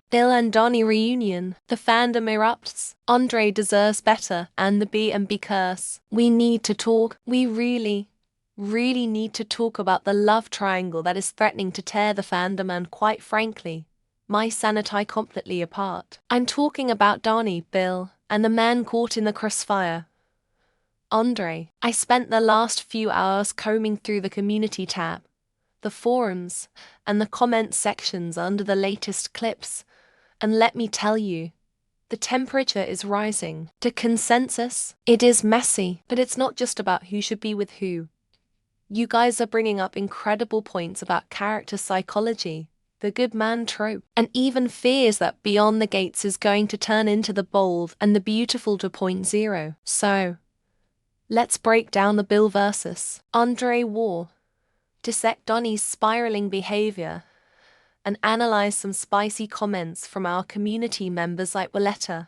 Bill and Dani reunion. The fandom erupts. Andre deserves better, and the B&B curse. We need to talk. We really need to talk about the love triangle that is threatening to tear the fandom and, quite frankly, my sanity completely apart. I'm talking about Dani, Bill, and the man caught in the crossfire, Andre. I spent the last few hours combing through the community tab, the forums, and the comment sections under the latest clips, and let me tell you, the temperature is rising. The consensus, it is messy, but it's not just about who should be with who. You guys are bringing up incredible points about character psychology, the good man trope, and even fears that Beyond the Gates is going to turn into the bold and the beautiful 2.0. So, let's break down the Bill versus Andre war, dissect Dani's spiraling behavior, and analyze some spicy comments from our community members like Willetta,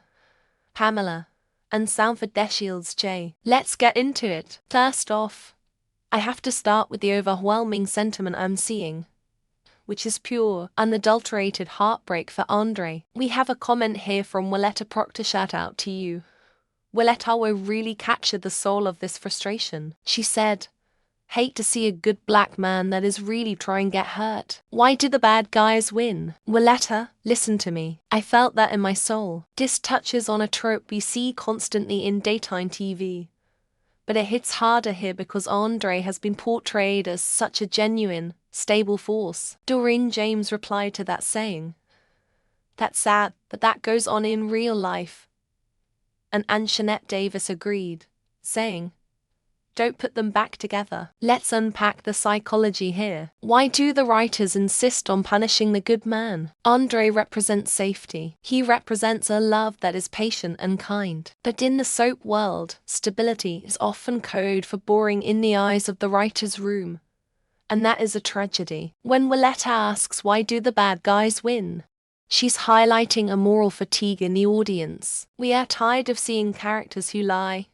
Pamela, and Sanford Deshields J. Let's get into it. First off, I have to start with the overwhelming sentiment I'm seeing, which is pure, unadulterated heartbreak for Andre. We have a comment here from Willetta Proctor. Shout out to you. Willetta will really captured the soul of this frustration. She said, "Hate to see a good black man that is really trying to get hurt. Why do the bad guys win?" Willetta, listen to me. I felt that in my soul. This touches on a trope we see constantly in daytime TV. But it hits harder here because Andre has been portrayed as such a genuine, stable force. Doreen James replied to that saying, "That's sad, but that goes on in real life." And Anjanette Davis agreed, saying, "Don't put them back together." Let's unpack the psychology here. Why do the writers insist on punishing the good man? Andre represents safety. He represents a love that is patient and kind. But in the soap world, stability is often code for boring in the eyes of the writer's room. And that is a tragedy. When Willetta asks why do the bad guys win, she's highlighting a moral fatigue in the audience. We are tired of seeing characters who lie,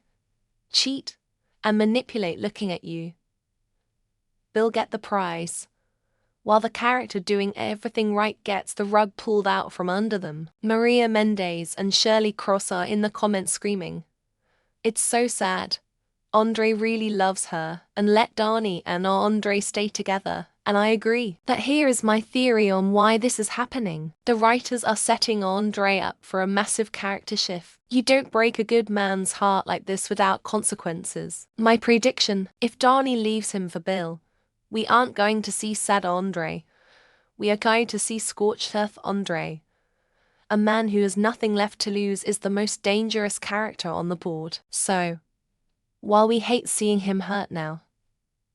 cheat, and manipulate looking at you. Bill get the prize, while the character doing everything right gets the rug pulled out from under them. Maria Mendez and Shirley Cross are in the comments screaming, "It's so sad. Andre really loves her, and let Dani and Andre stay together." And I agree. But here is my theory on why this is happening. The writers are setting Andre up for a massive character shift. You don't break a good man's heart like this without consequences. My prediction, if Dani leaves him for Bill, we aren't going to see sad Andre. We are going to see scorched earth Andre. A man who has nothing left to lose is the most dangerous character on the board. So, while we hate seeing him hurt now,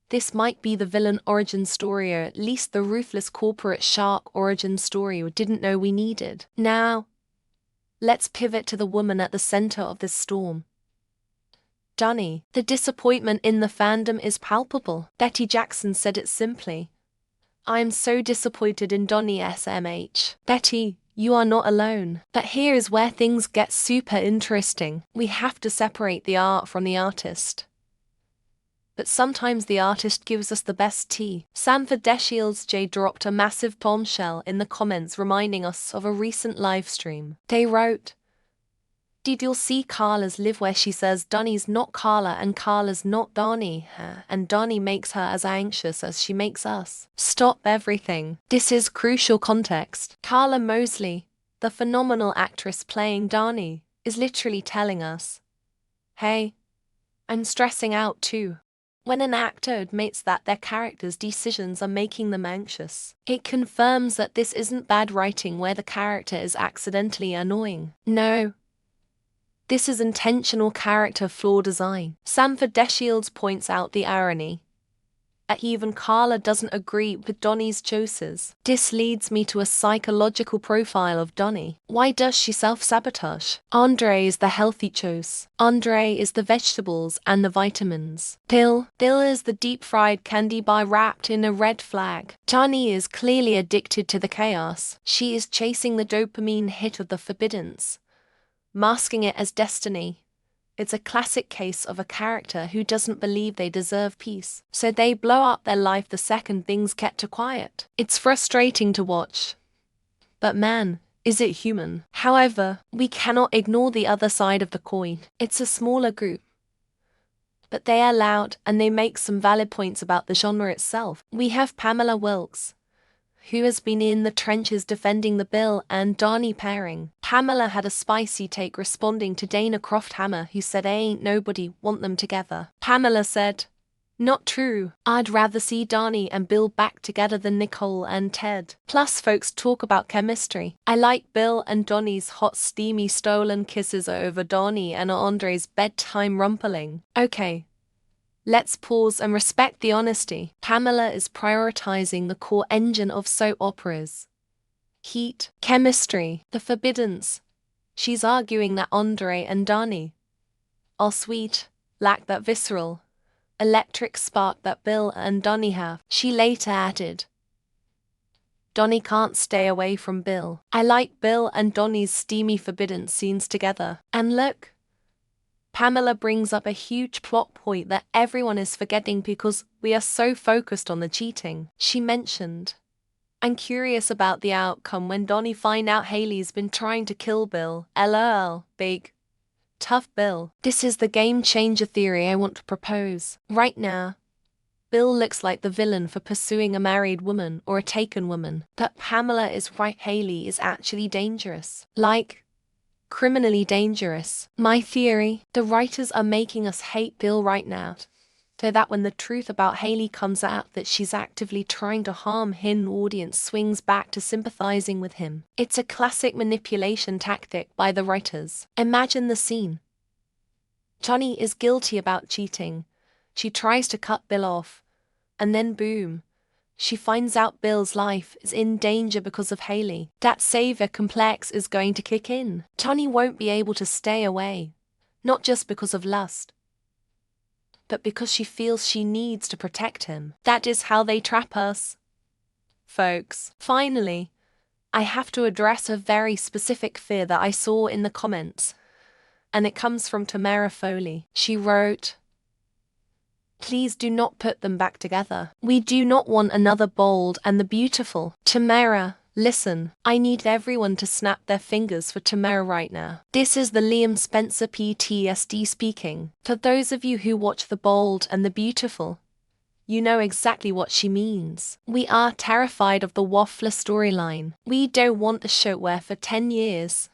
this might be the villain origin story, or at least the ruthless corporate shark origin story we didn't know we needed. Now, let's pivot to the woman at the center of this storm. Dani. The disappointment in the fandom is palpable. Betty Jackson said it simply, "I am so disappointed in Dani SMH." Betty, you are not alone. But here is where things get super interesting. We have to separate the art from the artist. But sometimes the artist gives us the best tea. Sanford Deshields J dropped a massive bombshell in the comments reminding us of a recent livestream. They wrote, "Did you see Karla's live where she says Dani's not Karla and Karla's not Dani, and Dani makes her as anxious as she makes us? Stop everything. This is crucial context." Karla Mosley, the phenomenal actress playing Dani, is literally telling us, "Hey, I'm stressing out too." When an actor admits that their character's decisions are making them anxious, it confirms that this isn't bad writing where the character is accidentally annoying. No. This is intentional character flaw design. Sanford Deshields points out the irony. Even Karla doesn't agree with Dani's choices. This leads me to a psychological profile of Dani. Why does she self-sabotage? Andre is the healthy choice. Andre is the vegetables and the vitamins. Bill is the deep-fried candy bar wrapped in a red flag. Dani is clearly addicted to the chaos. She is chasing the dopamine hit of the forbiddance, masking it as destiny. It's a classic case of a character who doesn't believe they deserve peace, so they blow up their life the second things get too quiet. It's frustrating to watch. But man, Is it human? However, we cannot ignore the other side of the coin. It's a smaller group, but they are loud and they make some valid points about the genre itself. We have Pamela Wilkes, who has been in the trenches defending the Bill and Dani pairing. Pamela had a spicy take responding to Dana Croft-Hammer, who said ain't nobody want them together. Pamela said, "Not true. I'd rather see Dani and Bill back together than Nicole and Ted. Plus folks talk about chemistry. I like Bill and Donnie's hot steamy stolen kisses over Dani and Andre's bedtime rumpling." Okay. Let's pause and respect the honesty. Pamela is prioritizing the core engine of soap operas. Heat, chemistry, the forbiddance. She's arguing that Andre and Dani are sweet, lack that visceral, electric spark that Bill and Dani have. She later added, "Dani can't stay away from Bill. I like Bill and Donnie's steamy forbidden scenes together. And look, Pamela brings up a huge plot point that everyone is forgetting because we are so focused on the cheating." She mentioned, "I'm curious about the outcome when Dani find out Hailey's been trying to kill Bill. LOL, big, tough Bill." This is the game changer theory I want to propose. Right now, Bill looks like the villain for pursuing a married woman or a taken woman. But Pamela is right, Hailey is actually dangerous. Like, criminally dangerous. My theory, the writers are making us hate Bill right now, so that when the truth about Hailey comes out that she's actively trying to harm him, the audience swings back to sympathizing with him. It's a classic manipulation tactic by the writers. Imagine the scene. Dani is guilty about cheating. She tries to cut Bill off, and then boom, she finds out Bill's life is in danger because of Hailey. That savior complex is going to kick in. Dani won't be able to stay away, not just because of lust, but because she feels she needs to protect him. That is how they trap us, folks. Finally, I have to address a very specific fear that I saw in the comments, and it comes from Tamara Foley. She wrote, "Please do not put them back together. We do not want another Bold and the Beautiful." Tamara, listen, I need everyone to snap their fingers for Tamara right now. This is the Liam Spencer PTSD speaking. For those of you who watch The Bold and the Beautiful, you know exactly what she means. We are terrified of the waffler storyline. We don't want a show where for 10 years,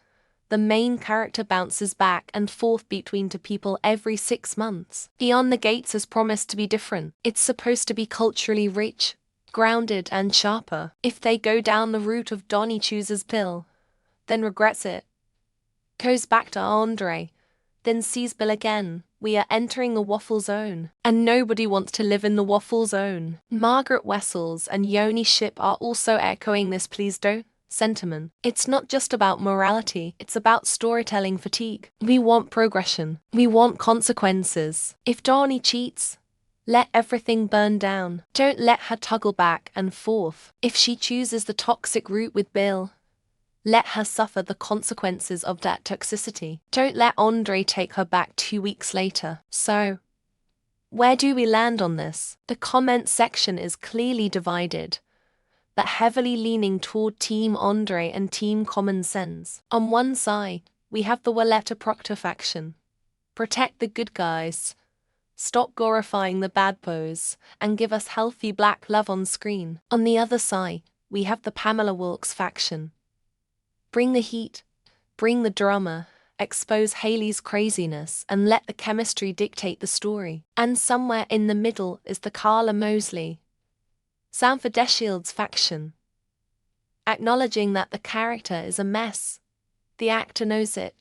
the main character bounces back and forth between two people every 6 months. Beyond the Gates has promised to be different. It's supposed to be culturally rich, grounded and sharper. If they go down the route of Dani chooses Bill, then regrets it, goes back to Andre, then sees Bill again, we are entering the waffle zone. And nobody wants to live in the waffle zone. Margaret Wessels and Yoni Ship are also echoing this please don't sentiment. It's not just about morality, it's about storytelling fatigue. We want progression. We want consequences. If Dani cheats, let everything burn down. Don't let her toggle back and forth. If she chooses the toxic route with Bill, let her suffer the consequences of that toxicity. Don't let Andre take her back 2 weeks later. So, where do we land on this? The comment section is clearly divided, but heavily leaning toward Team Andre and Team Common Sense. On one side, we have the Willetta Proctor faction. Protect the good guys. Stop glorifying the bad boys, and give us healthy black love on screen. On the other side, we have the Pamela Wilkes faction. Bring the heat, bring the drama, expose Hailey's craziness, and let the chemistry dictate the story. And somewhere in the middle is the Karla Mosley, Sanford Shield's faction. Acknowledging that the character is a mess, the actor knows it,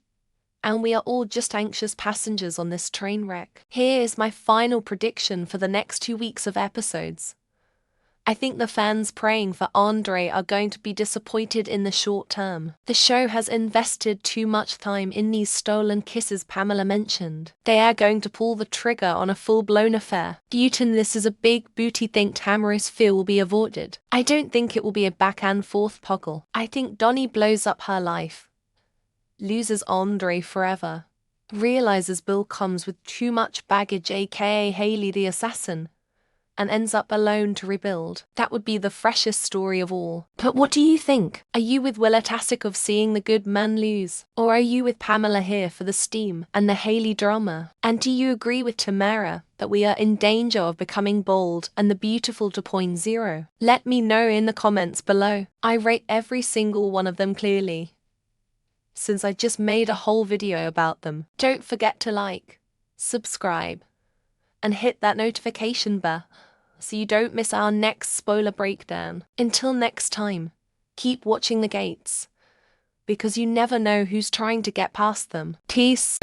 and we are all just anxious passengers on this train wreck. Here is my final prediction for the next 2 weeks of episodes. I think the fans praying for Andre are going to be disappointed in the short term. The show has invested too much time in these stolen kisses Pamela mentioned. They are going to pull the trigger on a full-blown affair. Do you think this is a big booty think Tamara's fear will be avoided? I don't think it will be a back and forth poggle. I think Dani blows up her life, loses Andre forever, realizes Bill comes with too much baggage aka Hailey the assassin, and ends up alone to rebuild. That would be the freshest story of all. But what do you think? Are you with Willetta of seeing the good man lose? Or are you with Pamela here for the steam and the Hailey drama? And do you agree with Tamara that we are in danger of becoming bold and the beautiful to 0.0? Let me know in the comments below. I rate every single one of them clearly, since I just made a whole video about them. Don't forget to like, subscribe, and hit that notification bell so you don't miss our next spoiler breakdown. Until next time, keep watching the gates, because you never know who's trying to get past them. Peace.